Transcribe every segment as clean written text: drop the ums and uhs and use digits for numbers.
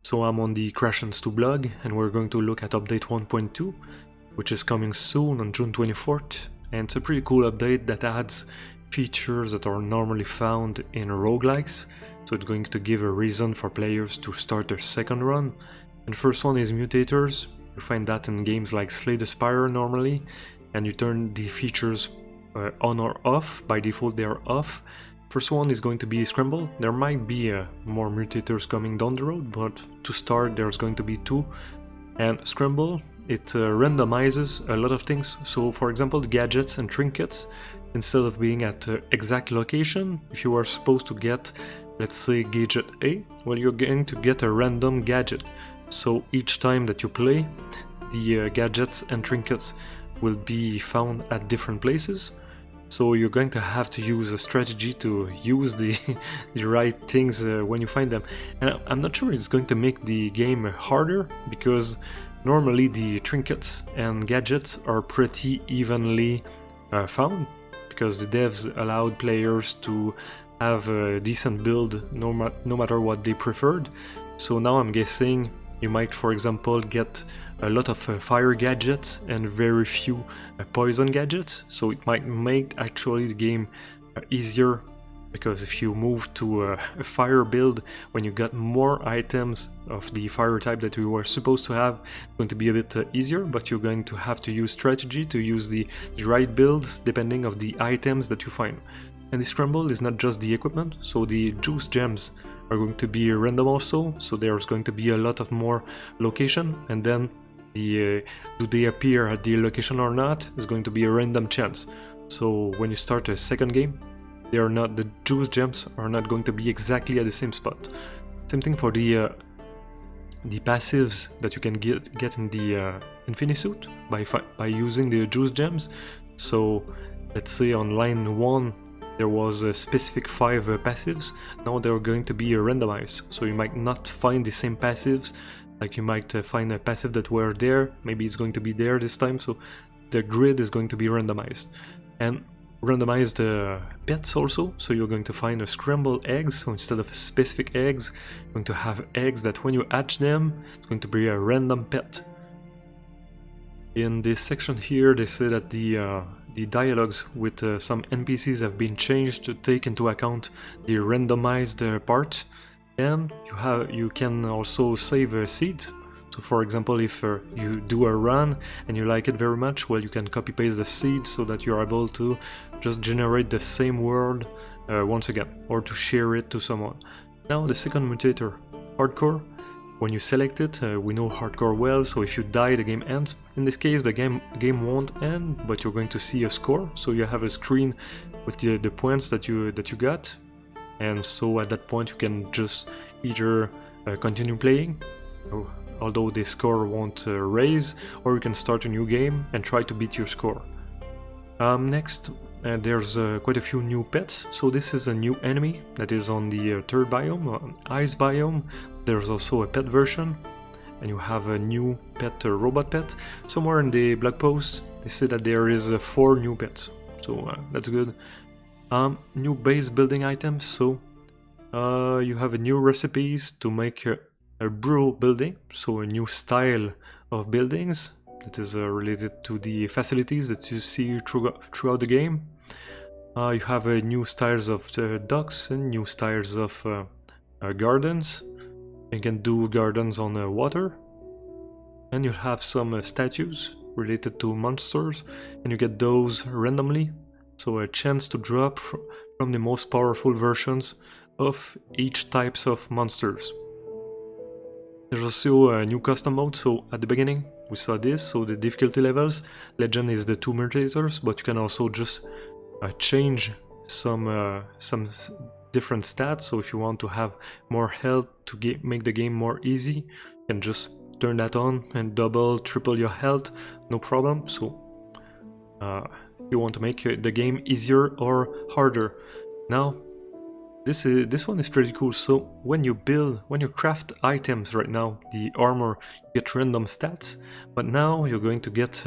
So I'm on the Crashlands 2 blog, and we're going to look at update 1.2, which is coming soon on June 24th, and it's a pretty cool update that adds features that are normally found in roguelikes, so it's going to give a reason for players to start their second run. And the first one is Mutators. You find that in games like Slay the Spire normally, and you turn the features on or off. By default they are off. First one is going to be Scramble. There might be more Mutators coming down the road, but to start there's going to be 2. And Scramble, it randomizes a lot of things. So for example, the gadgets and trinkets, instead of being at exact location, if you are supposed to get, let's say, gadget A, well, you're going to get a random gadget. So each time that you play, the gadgets and trinkets will be found at different places. So you're going to have to use a strategy to use the right things when you find them. And I'm not sure it's going to make the game harder, because normally the trinkets and gadgets are pretty evenly found, because the devs allowed players to have a decent build no matter what they preferred. So now I'm guessing you might, for example, get a lot of fire gadgets and very few poison gadgets, so it might make actually the game easier, because if you move to a fire build when you got more items of the fire type that you were supposed to have, it's going to be a bit easier, but you're going to have to use strategy to use the right builds depending of the items that you find. And the Scramble is not just the equipment, so the juice gems are going to be random also, so there's going to be a lot of more location, and then the do they appear at the location or not is going to be a random chance. So when you start a second game, they are not, the juice gems are not going to be exactly at the same spot. Same thing for the passives that you can get in the Infinisuit by using the juice gems. So let's say on line 1 there was a specific 5 passives, now they're going to be randomized, so you might not find the same passives. Like you might find a passive that were there, maybe it's going to be there this time, so the grid is going to be randomized. And randomized pets also, so you're going to find a scrambled eggs, so instead of specific eggs, you're going to have eggs that when you hatch them, it's going to be a random pet. In this section here, they say that the dialogues with some NPCs have been changed to take into account the randomized part, and you can also save seeds. So for example, if you do a run and you like it very much, well, you can copy paste the seed so that you're able to just generate the same world once again, or to share it to someone. Now the second mutator, Hardcore. When you select it, we know Hardcore well, so if you die the game ends. In this case the game won't end, but you're going to see a score, so you have a screen with the points that you got, and so at that point you can just either continue playing, although the score won't raise, or you can start a new game and try to beat your score. Next, there's quite a few new pets. So this is a new enemy that is on the third biome, ice biome. There's also a pet version, and you have a new pet, robot pet. Somewhere in the blog post they say that there is 4 new pets, so that's good. New base building items, so you have a new recipes to make a brew building, so a new style of buildings that is related to the facilities that you see throughout the game. You have new styles of docks and new styles of gardens. You can do gardens on water, and you'll have some statues related to monsters, and you get those randomly, so a chance to drop from the most powerful versions of each types of monsters. There's also a new custom mode, so at the beginning we saw this, so the difficulty levels, legend is the 2 mutators, but you can also just change some different stats. So if you want to have more health to make the game more easy, you can just turn that on and double, triple your health, no problem. So you want to make the game easier or harder. Now this one is pretty cool. So when you craft items right now, the armor, you get random stats, but now you're going to get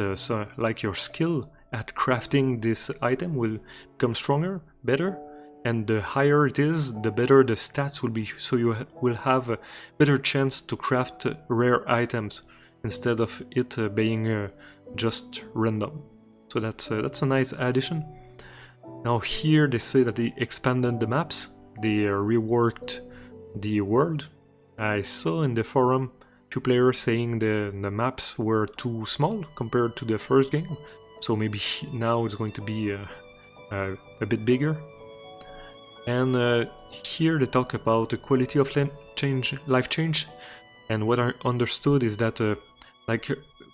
like your skill at crafting this item will become stronger, better, and the higher it is, the better the stats will be, so you will have a better chance to craft rare items instead of it being just random. So that's a nice addition. Now here they say that they expanded the maps, they reworked the world. I saw in the forum few players saying the maps were too small compared to the first game, so maybe now it's going to be a bit bigger. And here they talk about the quality of life change, and what I understood is that like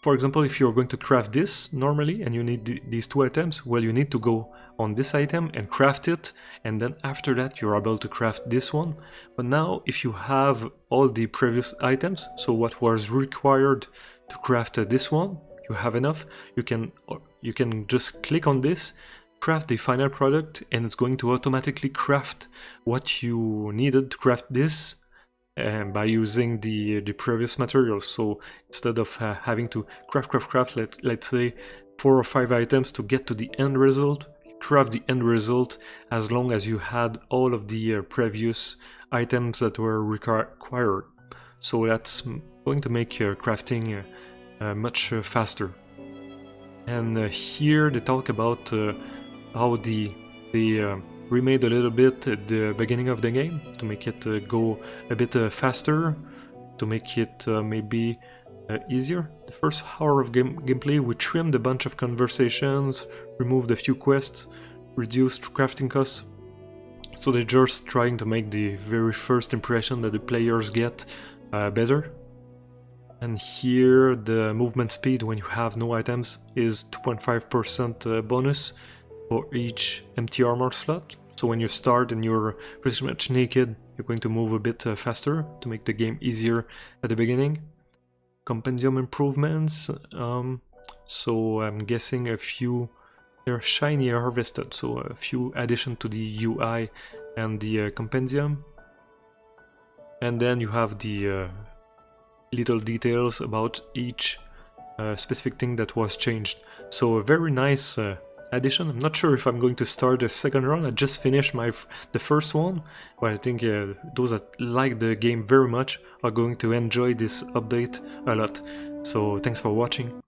for example, if you're going to craft this normally and you need these 2 items, well, you need to go on this item and craft it, and then after that you're able to craft this one. But now if you have all the previous items, so what was required to craft this one, you have enough, you can just click on this, craft the final product, and it's going to automatically craft what you needed to craft this by using the previous materials. So instead of having to craft, let's say 4 or 5 items to get to the end result, you craft the end result as long as you had all of the previous items that were required. So that's going to make crafting much faster. And here they talk about how they remade a little bit at the beginning of the game to make it go a bit faster, to make it maybe easier. The first hour of gameplay we trimmed a bunch of conversations, removed a few quests, reduced crafting costs. So they're just trying to make the very first impression that the players get better. And here the movement speed when you have no items is 2.5% bonus for each empty armor slot. So when you start and you're pretty much naked, you're going to move a bit faster to make the game easier at the beginning. Compendium improvements, so I'm guessing a few, they're shiny harvested, so a few addition to the UI and the compendium. And then you have the little details about each specific thing that was changed. So a very nice addition. I'm not sure if I'm going to start a second run. I just finished the first one, but I think those that like the game very much are going to enjoy this update a lot. So thanks for watching.